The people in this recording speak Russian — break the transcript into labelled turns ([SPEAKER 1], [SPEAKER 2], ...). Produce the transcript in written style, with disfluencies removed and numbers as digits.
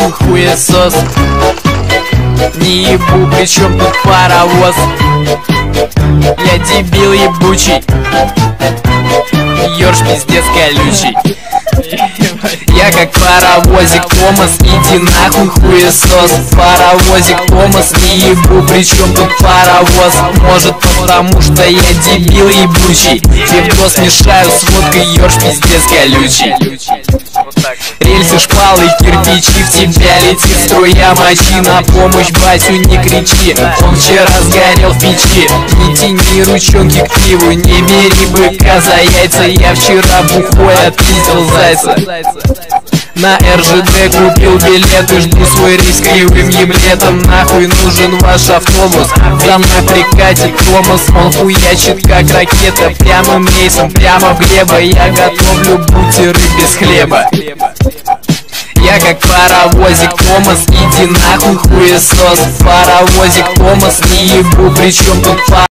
[SPEAKER 1] нахуй хуесос. Не ебу, причем тут паровоз. Я дебил ебучий, ёрш пиздец колючий. Я как паровозик Томас, иди нахуй хуесос. Паровозик Томас, не ебу, причем тут паровоз. Может потому что я дебил ебучий. Пивко смешаю с водкой, ёрш пиздец колючий. Рельсы, шпалы, кирпичи, в тебя летит струя мочи. На помощь батю не кричи, он вчера сгорел в печи. Не тяни ручонки к пиву, не бери быка за яйца. Я вчера бухой отпиздил зайца. На РЖД купил билет и жду свой рейс кривым еблетом. Нахуй нужен ваш автобус, за мной прикатит Томас. Он хуячит как ракета, прямым рейсом, прямо в глебо. Я готовлю бутеры без хлеба. Я как паровозик Томас, иди нахуй хуесос. Паровозик Томас, не ебу, причем тут